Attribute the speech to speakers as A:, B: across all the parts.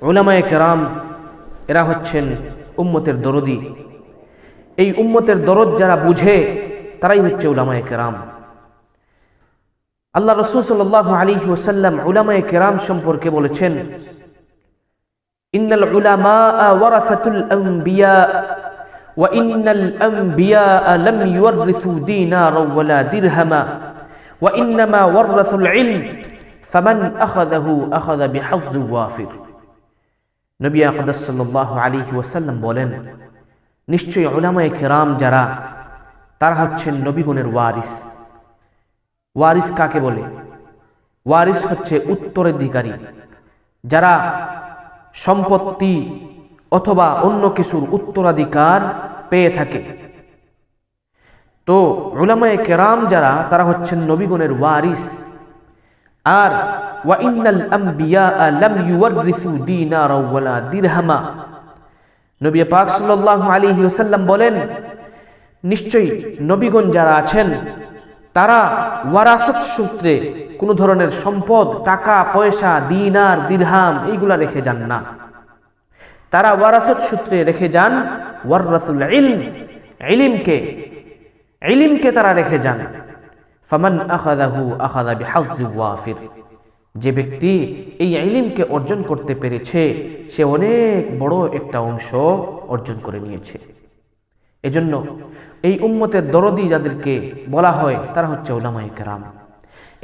A: উলামায়ে কেরাম এরা হচ্ছেন উম্মতের দরদি। এই উম্মতের দরদ যারা বুঝে তারাই হচ্ছে উলামায়ে কেরাম। আল্লাহ রাসূল সাল্লাল্লাহু আলাইহি ওয়াসাল্লাম উলামায়ে কেরাম সম্পর্কে বলেছেন, ইন্নাল উলামা ওয়ারাসাতুল আম্বিয়া ওয়া ইন্নাল আম্বিয়া লাম ইউরিসু দীনারা ওয়ালা দিরহামা ওয়া ইন্নামা ওয়ারাসুল ইলম ফামান আখাযাহু আখাযা বিহাজ্জ ওয়াফির। নবী আকরাম সাল্লাল্লাহু আলাইহি ওয়াসাল্লাম বলেন, নিশ্চয়ই উলামায়ে কেরাম যারা তারা হচ্ছেন নবীগণের ওয়ারিস। ওয়ারিস কাকে বলে? ওয়ারিস হচ্ছে উত্তরাধিকারী, যারা সম্পত্তি অথবা অন্য কিছুর উত্তরাধিকার পেয়ে থাকে। তো উলামায়ে কেরাম যারা তারা হচ্ছেন নবীগণের ওয়ারিস। আর ওয়া ইন্নাল আম্বিয়া লাম ইউরিসু দীনারা ওয়ালা দিরহামা, নবী পাক সাল্লাল্লাহু আলাইহি ওয়াসাল্লাম বলেন, নিশ্চয়ই নবীগণ যারা আছেন তারা ওয়ারাসত সূত্রে কোনো ধরনের সম্পদ, টাকা পয়সা, দিনার দিরহাম এইগুলা রেখে যান না। তারা ওয়ারাসত সূত্রে রেখে যান ওয়ারাসুল ইলম, ইলমকে তারা রেখে যান। ফামান আখাযাহু আখাযা বিহাজ্জ ওয়াফির, যে ব্যক্তি এই ইলমকে অর্জন করতে পেরেছে সে অনেক বড় একটা অংশ অর্জন করে নিয়েছে। এজন্য এই উম্মতের দরদি যাদেরকে বলা হয় তারা হচ্ছে উলামায়ে কেরাম।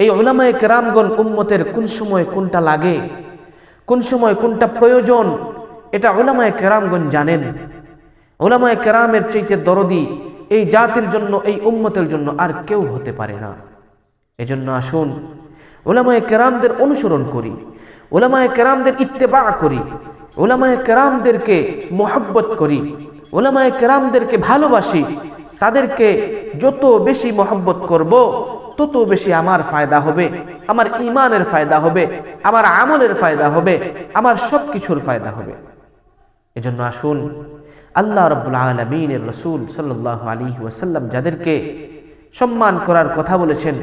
A: এই উলামায়ে কেরামগণ উম্মতের কোন সময় কোনটা লাগে, কোন সময় কোনটা প্রয়োজন, এটা উলামায়ে কেরামগণ জানেন। উলামায়ে কেরামের চাইতে দরদি এই জাতির জন্য, এই উম্মতের জন্য আর কেউ হতে পারে না। এজন্য আসুন উলামায়ে কেরামদের অনুসরণ করি, উলামায়ে কেরামদের ইত্তেবা করি, উলামায়ে কেরামদেরকে মহব্বত করি, উলামায়ে কেরামদেরকে ভালোবাসি। তাদেরকে যত বেশি মহব্বত করব তত বেশি আমার ফায়দা হবে, আমার ঈমানের ফায়দা হবে, আমার আমলের ফায়দা হবে, আমার সব কিছুর ফায়দা হবে। এজন্য আসুন আল্লাহ রাব্বুল আলামিনের রাসূল সাল্লাল্লাহু আলাইহি ওয়াসাল্লাম যাদেরকে সম্মান করার কথা বলেছেন,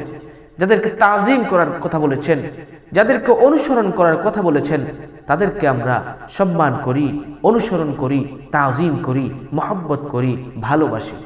A: যাদেরকে তাজিম করার কথা বলেছেন, যাদেরকে অনুসরণ করার কথা বলেছেন, তাদেরকে আমরা সম্মান করি, অনুসরণ করি, তাজিম করি, মহব্বত করি, ভালোবাসি।